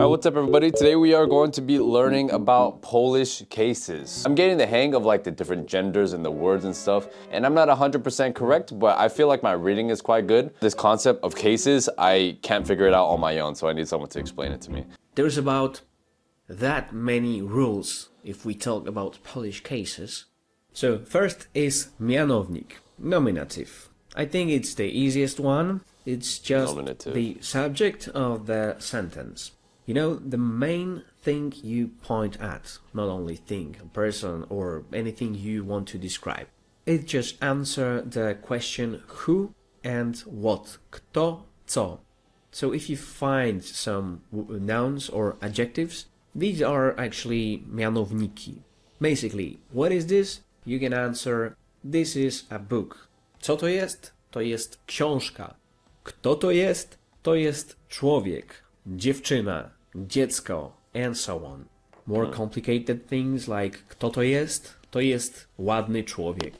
Hi, what's up everybody? Today we are going to be learning about Polish cases. I'm getting the hang of like the different genders and the words and stuff, and I'm not 100% correct, but I feel like my reading is quite good. This concept of cases, I can't figure it out on my own, so I need someone to explain it to me. There's about that many rules if we talk about Polish cases. So first is mianownik, nominative. I think it's the easiest one. It's just Nominative. the subject of the sentence. You know, the main thing you point at, not only thing, a person, or anything you want to describe. It just answer the question who and what, kto, co. So if you find some nouns or adjectives, these are actually mianowniki. Basically, what is this? You can answer, this is a book. Co to jest? To jest książka. Kto to jest? To jest człowiek, dziewczyna, dziecko, and so on. More complicated things like kto to jest? To jest ładny człowiek.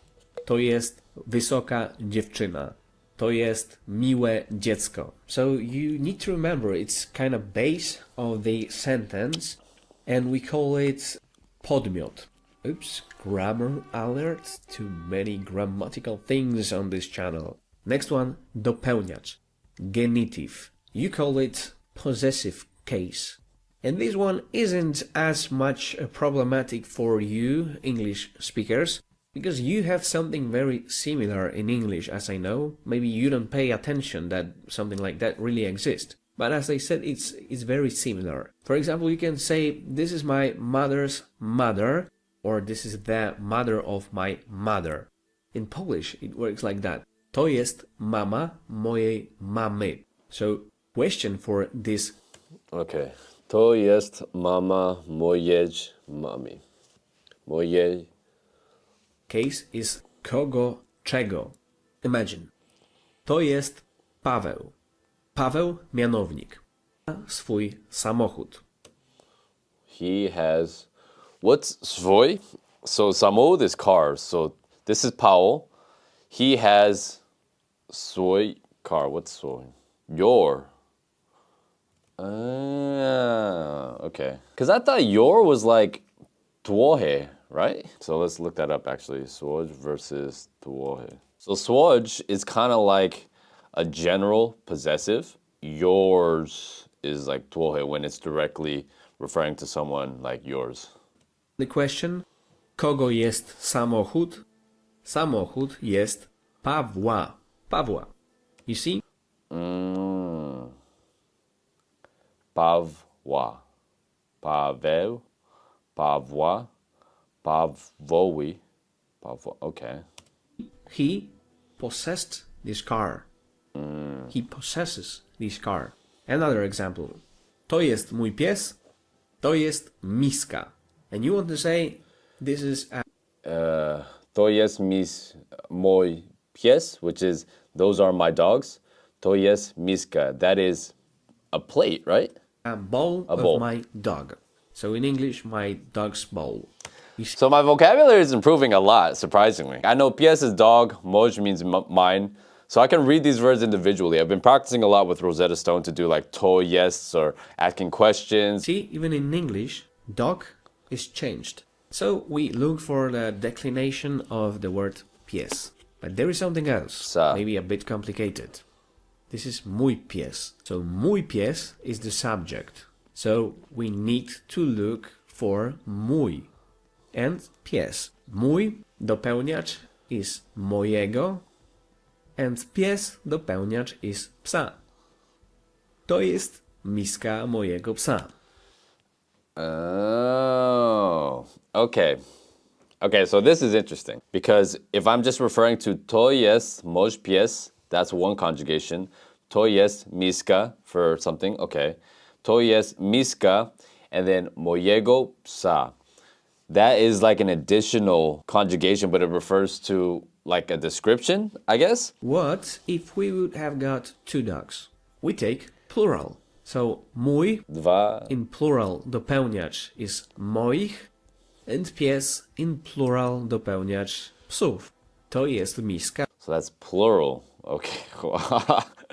To jest wysoka dziewczyna. To jest miłe dziecko. So you need to remember it's kind of base of the sentence and we call it podmiot. Oops, grammar alert. Too many grammatical things on this channel. Next one, dopełniacz, genitive. You call it possessive case. And this one isn't as much problematic for you, English speakers, because you have something very similar in English, as I know. Maybe you don't pay attention that something like that really exists. But as I said, it's very similar. For example, you can say, this is my mother's mother, or this is the mother of my mother. In Polish, it works like that. To jest mama mojej mamy. So, question for this. Okay. To jest mama mojej mamy. Mojej. Case is kogo czego. Imagine. To jest Paweł. Paweł mianownik. Swój samochód. He has... What's swój? So samochód is cars. So this is Paul. He has swój car. What's swój? Your. Okay. Because I thought your was like twoje, right? So let's look that up actually. Swój versus twoje. So swój is kind of like a general possessive. Yours is like twoje when it's directly referring to someone like yours. The question, kogo jest samochód? Samochód jest Pawła. Pawła. You see? Pawła. Paweł. Pawła. Pawłowi. Pawła. Okay. He possessed this car. He possesses this car. Another example. To jest mój pies. To jest miska. And you want to say, this is a... To jest mój pies, which is, those are my dogs. To jest miska. That is a plate, right? A bowl of my dog. So in English, my dog's bowl. So my vocabulary is improving a lot, surprisingly. I know pies is dog, moj means mine. So I can read these words individually. I've been practicing a lot with Rosetta Stone to do like to, yes, or asking questions. See, even in English, dog is changed. So we look for the declination of the word pies. But there is something else, maybe a bit complicated. This is mój pies. So mój pies is the subject. So we need to look for mój and pies. Mój dopełniacz is mojego and pies dopełniacz is psa. To jest miska mojego psa. Oh, okay. Okay, so this is interesting because if I'm just referring to to jest mój pies, that's one conjugation. To jest miska for something, okay. To jest miska and then mojego psa. That is like an additional conjugation, but it refers to like a description, I guess? What if we would have got two dogs? We take plural. So mój Dwa. in plural dopełniacz is moich and pies in plural dopełniacz psów. To jest miska. So that's plural. Okay.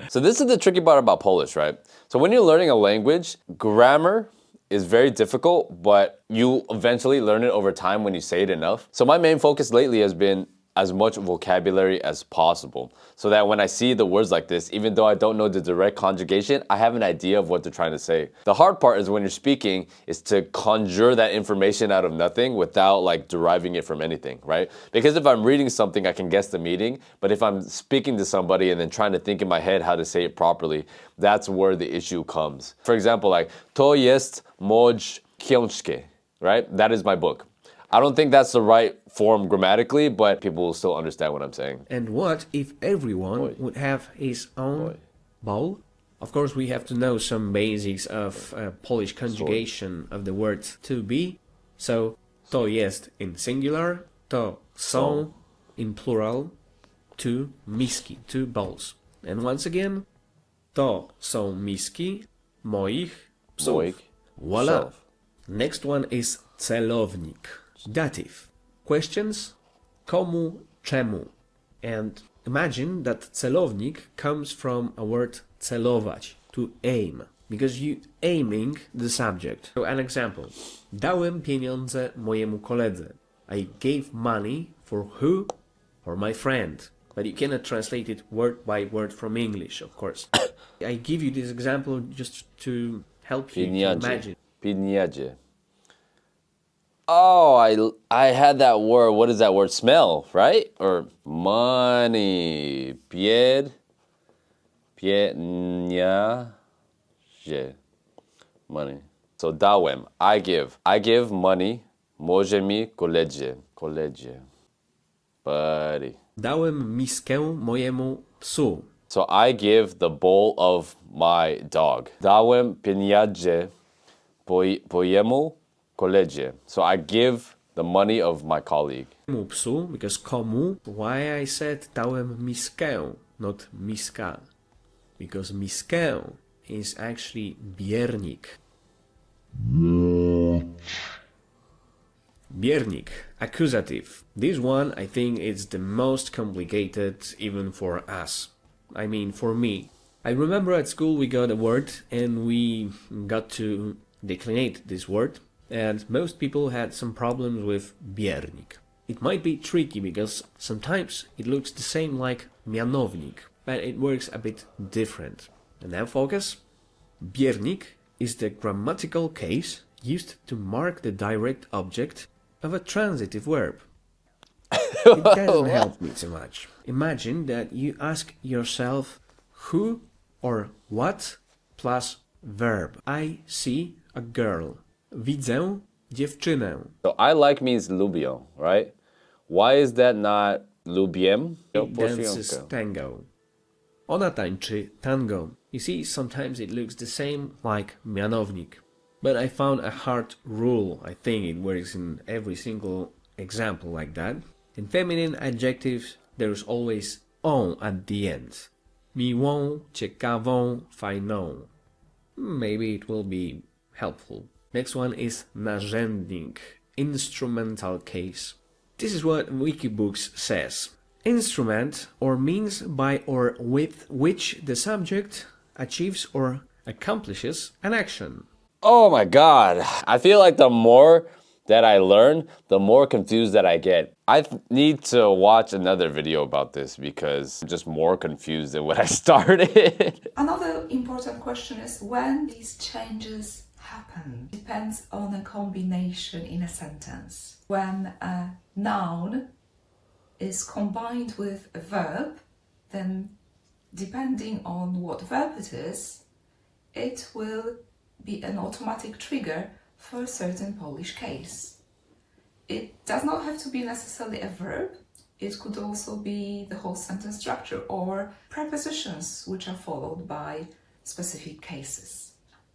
So this is the tricky part about Polish, right? So when you're learning a language, grammar is very difficult, but you eventually learn it over time when you say it enough. So my main focus lately has been as much vocabulary as possible, so that when I see the words like this, even though I don't know the direct conjugation, I have an idea of what they're trying to say. The hard part is when you're speaking is to conjure that information out of nothing without like deriving it from anything, right? Because if I'm reading something, I can guess the meaning, but if I'm speaking to somebody and then trying to think in my head how to say it properly, that's where the issue comes. For example, like to jest moj książkę, right? That is my book. I don't think that's the right form grammatically, but people will still understand what I'm saying. And what if everyone would have his own bowl? Of course, we have to know some basics of Polish conjugation of the word to be. So, to jest in singular, to są in plural, two miski, two bowls. And once again, to są miski moich psów. Voila! Next one is celownik. Dative. Questions? Komu, czemu? And imagine that celownik comes from a word celować, to aim, because you aiming the subject. So an example. Dałem pieniądze mojemu koledze. I gave money for who? For my friend. But you cannot translate it word by word from English, of course. I give you this example just to help you to imagine. Pieniądze. Oh, I had that word. What is that word? Smell, right? Or money. Pieniądze. Money. So dałem. I give. I give money. Może mi koledze. Buddy. Dałem miskę mojemu psu. So I give the bowl of my dog. Dałem pieniądze mojemu koledze. So I give the money of my colleague. Psu, because komu, why I said dałem miskę, not miska. Because miskę is actually biernik. Biernik, accusative. This one I think is the most complicated even for us. I mean for me. I remember at school we got a word and we got to declinate this word. And most people had some problems with biernik. It might be tricky because sometimes it looks the same like mianownik, but it works a bit different. And now focus. Biernik is the grammatical case used to mark the direct object of a transitive verb. It doesn't help me too much. Imagine that you ask yourself who or what plus verb. I see a girl. Widzę dziewczynę. So I like means lubię, right? Why is that not lubiem? It dances tango. Ona tańczy tango. You see, sometimes it looks the same like mianownik. But I found a hard rule. I think it works in every single example like that. In feminine adjectives, there's always on at the end. Miłą, ciekawą, fajną. Maybe it will be helpful. Next one is narzędnik, instrumental case. This is what Wikibooks says. Instrument or means by or with which the subject achieves or accomplishes an action. Oh my God. I feel like the more that I learn, the more confused that I get. I need to watch another video about this because I'm just more confused than when I started. Another important question is when these changes happen. Depends on a combination in a sentence. When a noun is combined with a verb, then depending on what verb it is, it will be an automatic trigger for a certain Polish case. It does not have to be necessarily a verb. It could also be the whole sentence structure or prepositions which are followed by specific cases.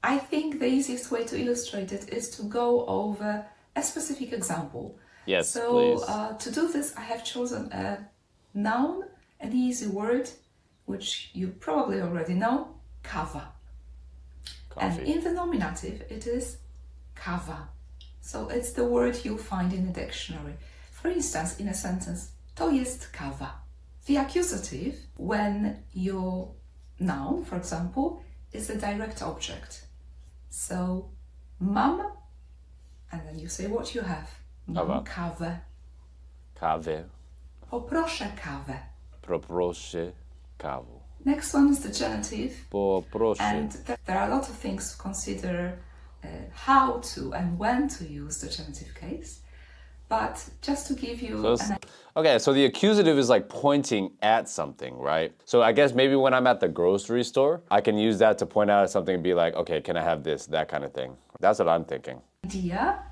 I think the easiest way to illustrate it is to go over a specific example. Yes, so, please. To do this, I have chosen a noun, an easy word, which you probably already know, kawa. And in the nominative, it is kawa. So it's the word you'll find in a dictionary. For instance, in a sentence, to jest kawa. The accusative, when you're noun, for example, is a direct object. So, mam, and then you say what you have. Mam kawę. Kawę. Poproszę kawę. Poproszę kawę. Next one is the genitive. Poproszę. And there are a lot of things to consider how to and when to use the genitive case. But just to give you Okay, so the accusative is like pointing at something, right? So I guess maybe when I'm at the grocery store, I can use that to point out at something and be like, okay, can I have this? That kind of thing. That's what I'm thinking. Idea,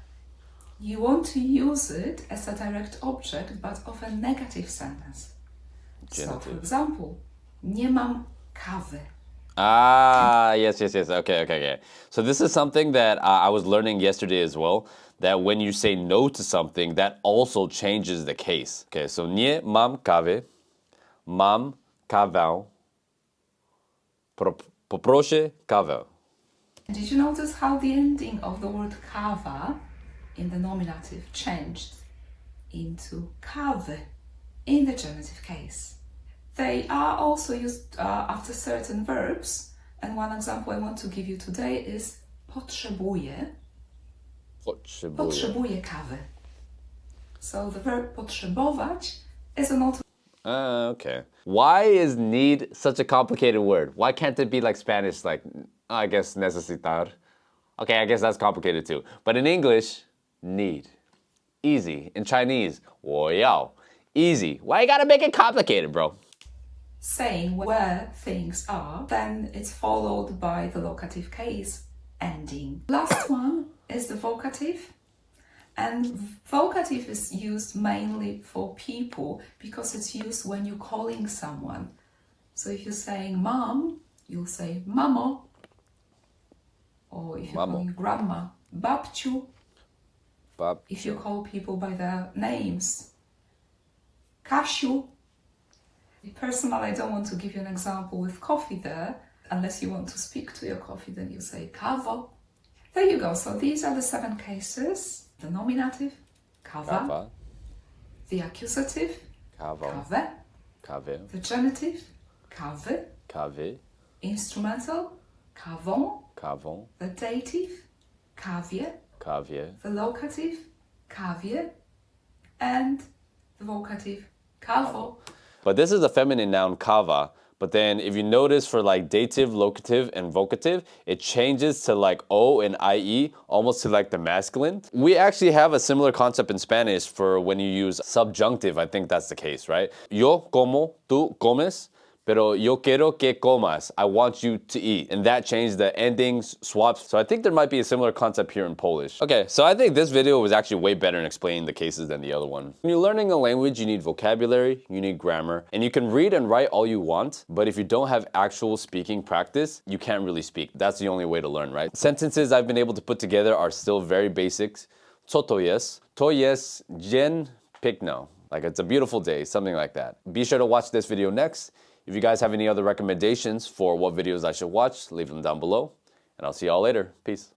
you want to use it as a direct object, but of a negative sentence. Genitive. So, for example, nie mam kawy. Ah, yes. Okay. So this is something that I was learning yesterday as well, that when you say no to something, that also changes the case. Okay, so nie mam kawy, mam kawę, poproszę kawę. Did you notice how the ending of the word kawa in the nominative changed into kawy in the genitive case? They are also used after certain verbs, and one example I want to give you today is potrzebuję. Potrzebuję kawy. So the verb potrzebować is an auto. Okay. Why is need such a complicated word? Why can't it be like Spanish, like, I guess necesitar? Okay, I guess that's complicated too. But in English, need. Easy. In Chinese, 我要. Easy. Why you gotta make it complicated, bro? Saying where things are, then it's followed by the locative case ending. Last one is the vocative. And vocative is used mainly for people because it's used when you're calling someone. So if you're saying mom, you'll say mamo. Or if you're calling grandma, babciu. If you call people by their names, Kasiu. Personally, I don't want to give you an example with coffee there. Unless you want to speak to your coffee, then you say kawo. There you go. So these are the 7 cases. The nominative, kawa. The accusative, kawę. The genitive, kawy. Instrumental, kawą. The dative, kawie. The locative, kawie. And the vocative, kawo. But this is a feminine noun, kava. But then if you notice for like dative, locative, and vocative, it changes to like O and IE, almost to like the masculine. We actually have a similar concept in Spanish for when you use subjunctive. I think that's the case, right? Yo como, tú comes. Pero yo quiero que comas. I want you to eat. And that changed the endings, swaps. So I think there might be a similar concept here in Polish. Okay, so I think this video was actually way better in explaining the cases than the other one. When you're learning a language, you need vocabulary, you need grammar, and you can read and write all you want, but if you don't have actual speaking practice, you can't really speak. That's the only way to learn, right? Sentences I've been able to put together are still very basics. Co to jest? To jest dzień piękny. Like it's a beautiful day, something like that. Be sure to watch this video next. If you guys have any other recommendations for what videos I should watch, leave them down below. And I'll see y'all later. Peace.